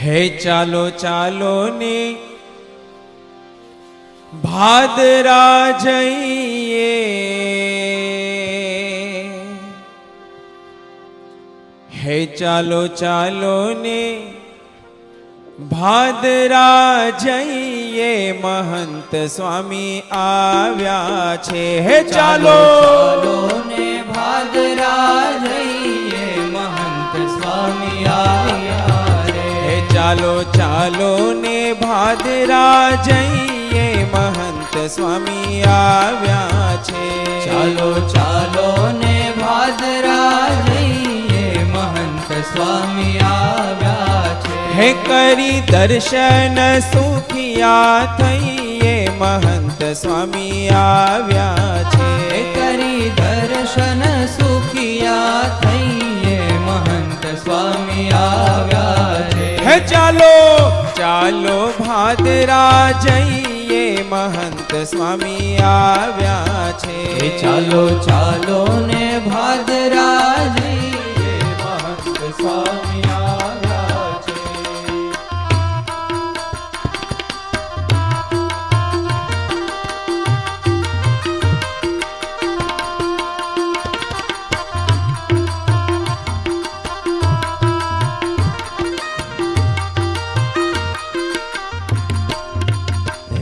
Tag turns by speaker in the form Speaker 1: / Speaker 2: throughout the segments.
Speaker 1: હે ચાલો ચાલો ને ભાદરા જઈએ, હે ચાલો ચાલો ને ભાદરા જઈએ, મહંત સ્વામી આવ્યા છે. હે ચાલો
Speaker 2: ચાલો ને ભાદરા જઈએ, મહંત સ્વામી આવ્યા રે.
Speaker 1: હે ચાલો ચાલો ને ભાદરા જઈએ, મહંત સ્વામી આવ્યા છે.
Speaker 2: ચાલો ચાલો ને ભાદરા જઈએ, મહંત સ્વામી આવ્યા છે.
Speaker 1: હે કરી દર્શન સુખિયા થઈએ, મહંત સ્વામી આવ્યા છે.
Speaker 2: હે કરી દર્શન સુખિયા થઈએ, મહંત સ્વામી આવ્યા છે.
Speaker 1: હે ચાલો ચાલો ભાદરા જઈએ, મહંત સ્વામી આવ્યા છે.
Speaker 2: હે ચાલો ચાલો ને ભાદરા જઈએ, મહંત સ્વામી આવ્યા છે.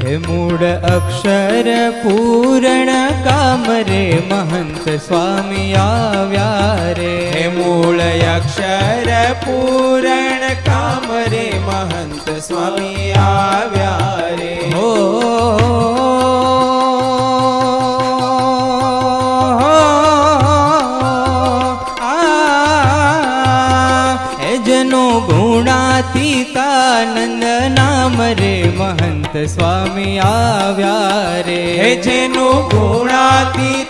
Speaker 2: હે મૂળ અક્ષર પૂર્ણ કામ રે, મહંત સ્વામી આવ્યા રે.
Speaker 1: હે મૂળ અક્ષર પૂરણ કામ રે, મહંત સ્વામી આવ્યા રે.
Speaker 2: હો હે જનો ગુણાતીતાનંદ નામ રે, મહંત સ્વામી આવ્યા રે.
Speaker 1: હે જેનું ગુણાતીતાનંદ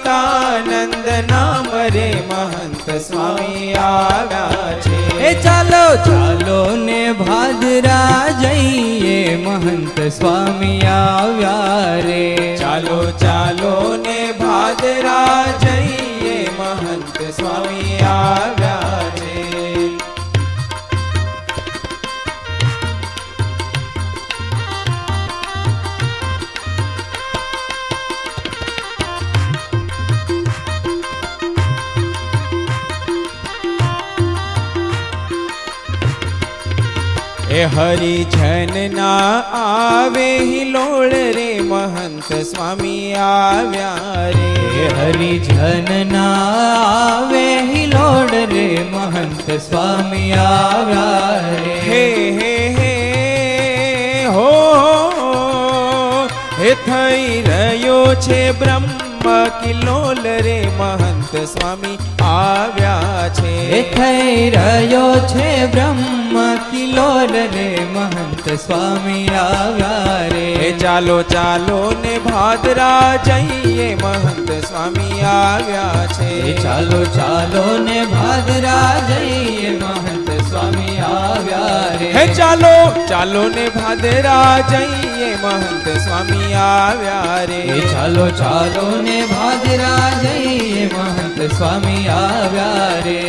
Speaker 1: નામ રે, મહંત સ્વામી આવ્યા છે.
Speaker 2: હે ચાલો ચાલો ને ભાદરા જઈએ, મહંત સ્વામી આવ્યા રે.
Speaker 1: ચાલો ચાલો ને ભાદરા જઈએ, મહંત સ્વામી આવ્યા છે. એ હરિજન ના આવે હિલોળ રે, મહંત સ્વામી આવ્યા રે.
Speaker 2: હે હરિજન ના આવે હિલોડ રે, મહંત સ્વામી આવ્યા રે.
Speaker 1: હે હે હે હો હે થઈ રહ્યો છે બ્રહ્મ કિલોલ રે, મહંત સ્વામી આવ્યા છે.
Speaker 2: હે થઈ રહ્યો છે બ્રહ્મ કિલોલ રે, મહંત સ્વામી આવ્યા રે.
Speaker 1: હે ચાલો ચાલો ને ભાદરા જઈએ, મહંત સ્વામી આવ્યા છે.
Speaker 2: હે ચાલો ચાલો ને ભાદરા જઈએ, મહંત સ્વામી આવ્યા રે.
Speaker 1: હે ચાલો ચાલો ને ભાદરા જઈએ, મહંત સ્વામી આવ્યા રે.
Speaker 2: હે ચાલો ચાલો ને ભાદરા જઈએ, મહંત સ્વામી આવ્યા રે.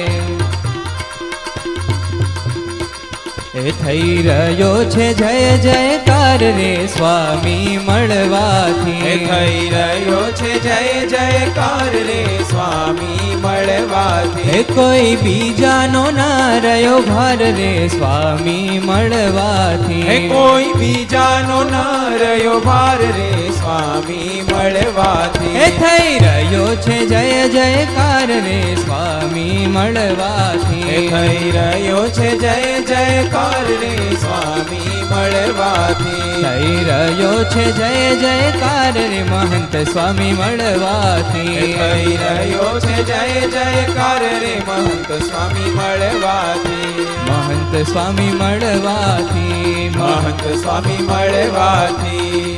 Speaker 2: એ થઈ રહ્યો છે જય જયકાર રે, સ્વામી મળવાથી.
Speaker 1: હે થઈ રહ્યો છે જય જયકાર રે, સ્વામી મળવાથી.
Speaker 2: હે કોઈ બીજાનો ના રહ્યો ભાર રે, સ્વામી મળવાથી.
Speaker 1: હે કોઈ બીજાનો ના રહ્યો ભાર રે, સ્વામી મળવાથી.
Speaker 2: હે થઈ રહ્યો છે જય જયકાર રે, સ્વામી મળવાથી.
Speaker 1: હે થઈ રહ્યો છે જય જયકાર રે, સ્વામી મળવાથી.
Speaker 2: થઈ રહ્યો છે જય જયકાર રે, મહંત સ્વામી મળવાથી.
Speaker 1: હે થઈ રહ્યો છે જય જયકાર રે, મહંત સ્વામી મળવાથી.
Speaker 2: મહંત સ્વામી મળવાથી.
Speaker 1: મહંત સ્વામી મળવાથી.